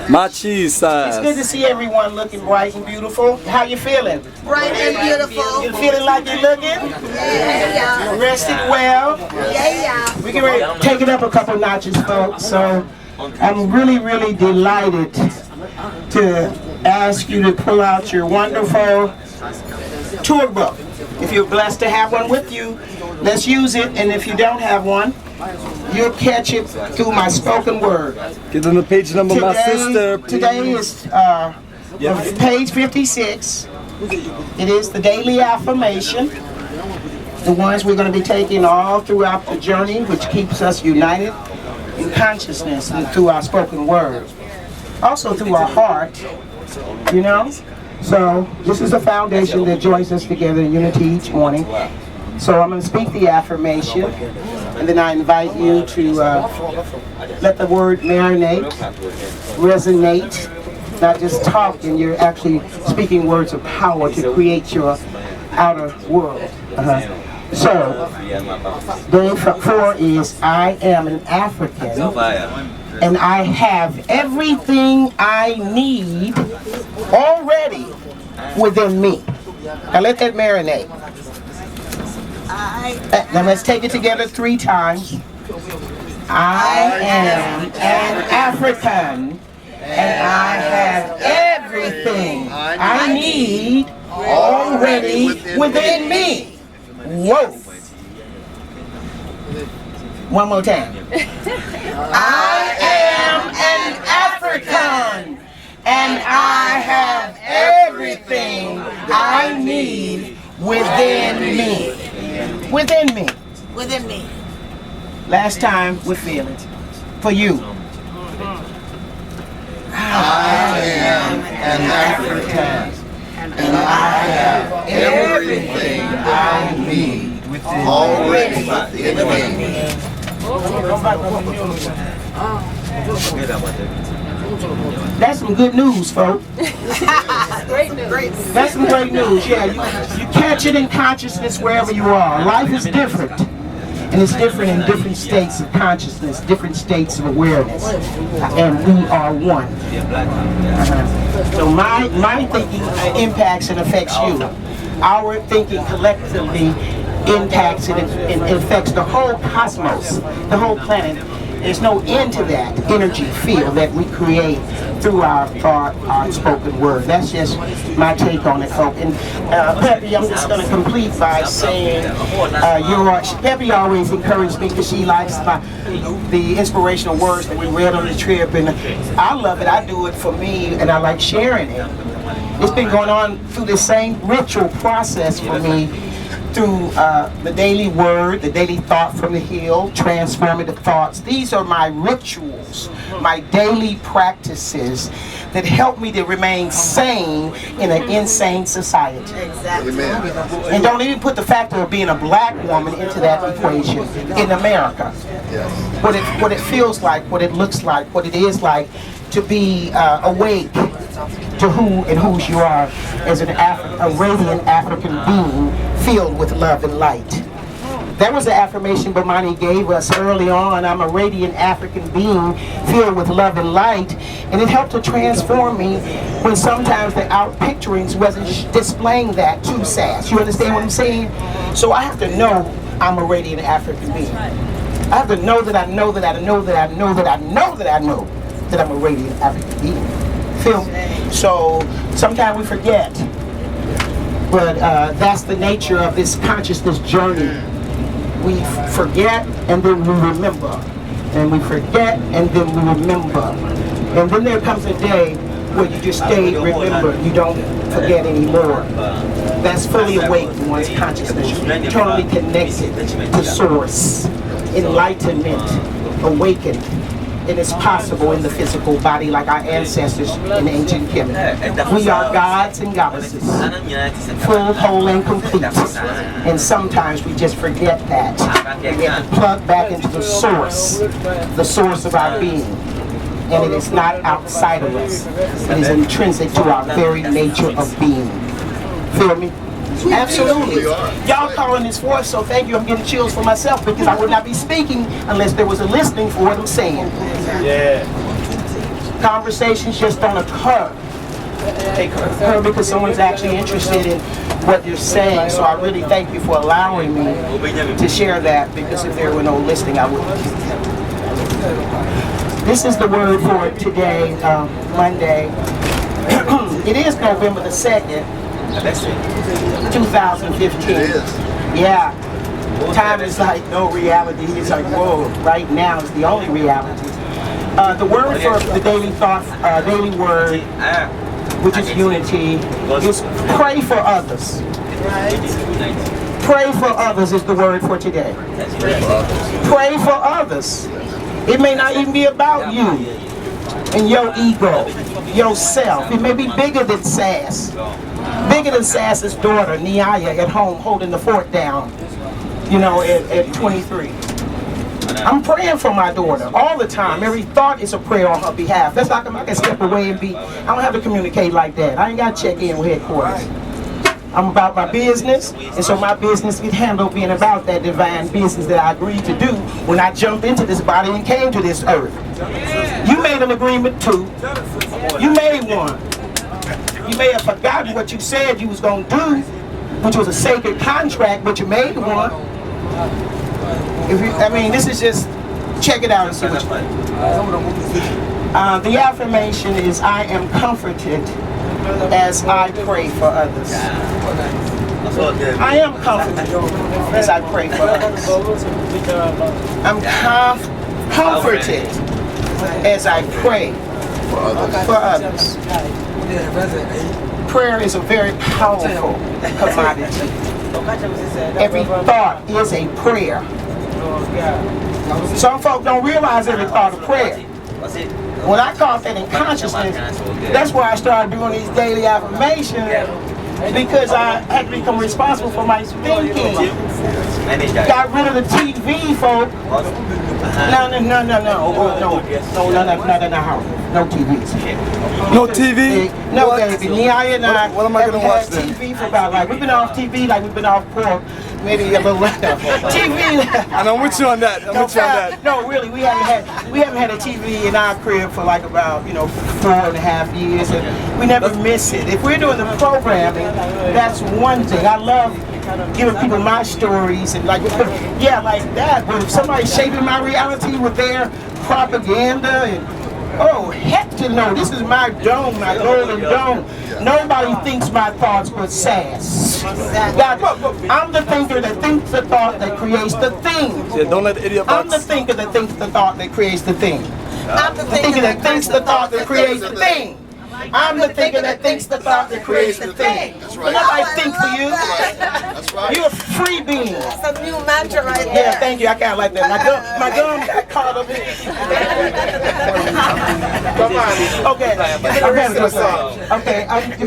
Machisa. It's good to see everyone looking bright and beautiful. How you feeling? Bright and beautiful. You feeling like you're looking? Yeah. Rested well? Yeah. We can ready to take it up a couple notches, folks. So I'm really, really delighted to ask you to pull out your wonderful tour book. If you're blessed to have one with you, let's use it. And if you don't have one, you'll catch it through my spoken word. Give them the page number, my sister. Please. Today is page 56. It is the daily affirmation. The ones we're going to be taking all throughout the journey, which keeps us united in consciousness and through our spoken word. Also through our heart, you know. So this is a foundation that joins us together in unity each morning. So I'm going to speak the affirmation, and then I invite you to let the word marinate, resonate, not just talk, and you're actually speaking words of power to create your outer world. So, day 4 is I am an African, and I have everything I need already within me. Now let that marinate. Now let's take it together 3 times. I am an African, and I have everything I need already within me. Whoa. One more time. I am an African, and I have everything I need within me. Within me. Within me. Last time with feelings. For you. I am an African, and I have everything I need already within me. That's some good news, folks. Great news. That's some great news. Yeah, you catch it in consciousness wherever you are. Life is different. And it's different in different states of consciousness, different states of awareness. And we are one. So my thinking impacts and affects you. Our thinking collectively impacts and affects the whole cosmos, the whole planet. There's no end to that energy field that we create through our thought, our spoken word. That's just my take on it, folks. And Peppy, I'm just going to complete by saying, Peppy always encourages me because she likes the inspirational words that we read on the trip, and I love it. I do it for me, and I like sharing it. It's been going on through the same ritual process for me, through the daily word, the daily thought from the hill, transformative thoughts. These are my rituals, my daily practices that help me to remain sane in an insane society. Exactly. And don't even put the factor of being a black woman into that equation in America. Yes. What it feels like, what it looks like, what it is like to be awake to who and whose you are as a radiant African being filled with love and light. That was the affirmation Bomani gave us early on. I'm a radiant African being filled with love and light. And it helped to transform me when sometimes the out picturings wasn't displaying that to SAS. You understand what I'm saying? So I have to know I'm a radiant African being. I have to know that I know that I know that I know that I know that I know that I'm a radiant African being. Feel me? So sometimes we forget. But that's the nature of this consciousness journey. We forget and then we remember. And we forget and then we remember. And then there comes a day where you just stay remembered. You don't forget anymore. That's fully awake in one's consciousness. Totally connected to source. Enlightenment. Awakened. And it's possible in the physical body like our ancestors in ancient Kemet. We are gods and goddesses, full, whole, and complete. And sometimes we just forget that. We have to plug back into the source of our being. And it is not outside of us. It is intrinsic to our very nature of being. Feel me? Absolutely. Y'all calling this forth, so thank you. I'm getting chills for myself because I would not be speaking unless there was a listening for what I'm saying. Yeah. Conversations just don't occur. They occur because someone's actually interested in what you're saying. So I really thank you for allowing me to share that, because if there were no listening, I wouldn't. This is the word for today, Monday. It is November the 2nd, 2015. Yeah. Time is like no reality. It's like, whoa, right now is the only reality. The word for the daily thought, daily word, which is unity, is pray for others. Pray for others is the word for today. Pray for others. It may not even be about you and your ego, yourself. It may be bigger than SAS. Bigger than SAS's daughter, Niaya, at home holding the fort down, you know, at 23. I'm praying for my daughter all the time. Every thought is a prayer on her behalf. That's like I can step away and be, I don't have to communicate like that. I ain't got to check in with headquarters. I'm about my business, and so my business get handled being about that divine business that I agreed to do when I jumped into this body and came to this earth. You made an agreement too. You made one. You may have forgotten what you said you was going to do, which was a sacred contract, but you made one. I mean, this is just, check it out and see what you think. The affirmation is, I am comforted as I pray for others. I am comforted as I pray for others. I'm comforted as I pray for others. Prayer is a very powerful commodity. Every thought is a prayer. Some folk don't realize every thought of prayer. When I caught that in consciousness, that's why I started doing these daily affirmations, because I had to become responsible for my thinking. Got rid of the TV, folk. No TVs. No TV? No, baby. Niaya and I what am I gonna watch then? TV for about, like, we've been off TV like we've been off pork, maybe a little TV. And I'm with you on that. I'm with you on that. No, really, we haven't had a TV in our crib for like about 4.5 years, and we never miss it. If we're doing the programming, that's one thing. I love giving people my stories and like that. But if somebody's shaping my reality with their propaganda and heck to no, this is my dome, my golden dome. Nobody thinks my thoughts but SAS. I'm the thinker that thinks the thought that creates the thing. Yeah, don't let the idiot box. I'm the thinker that thinks the thought that creates the thing. I'm the thinker that thinks the thought that creates the thing. I'm the thinker that thinks the thought that creates the thing. Nobody think for you. That's right. You're a free being. That's a new mantra right there. Yeah, thank you. I kind of like that. My gum got caught up in it. Okay,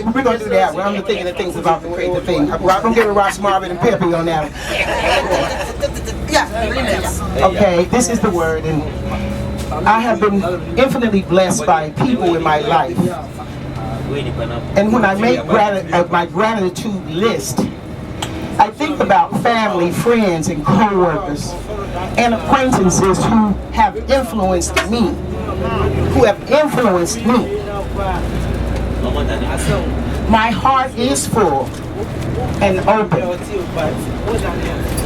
we're going to do that one. I'm the thinker that thinks about the create the thing. I'm going to give it Ross Marvin and Peppy on that one. Okay, this is the word, and I have been infinitely blessed by people in my life. And when I make my gratitude list, I think about family, friends, and co-workers, and acquaintances who have influenced me. My heart is full and open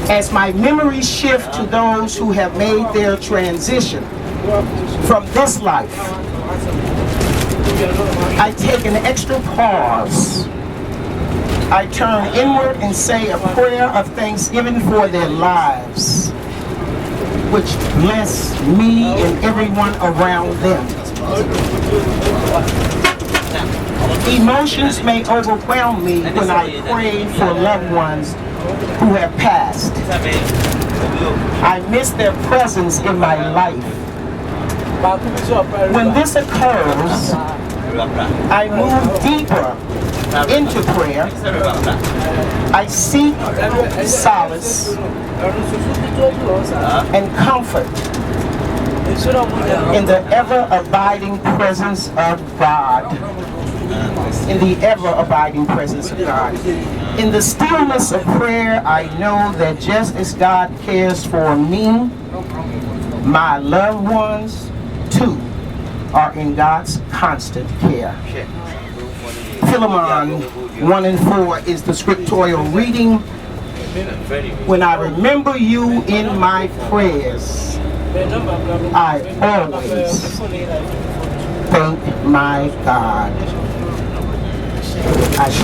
as my memories shift to those who have made their transition from this life. I take an extra pause. I turn inward and say a prayer of thanksgiving for their lives, which bless me and everyone around them. Emotions may overwhelm me when I pray for loved ones who have passed. I miss their presence in my life. When this occurs, I move deeper into prayer. I seek solace and comfort in the ever-abiding presence of God. In the ever-abiding presence of God. In the stillness of prayer, I know that just as God cares for me, my loved ones too are in God's constant care. Philemon 1 and 4 is the scriptorial reading. When I remember you in my prayers, I always thank my God. Ashe.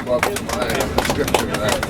Welcome to my scripture.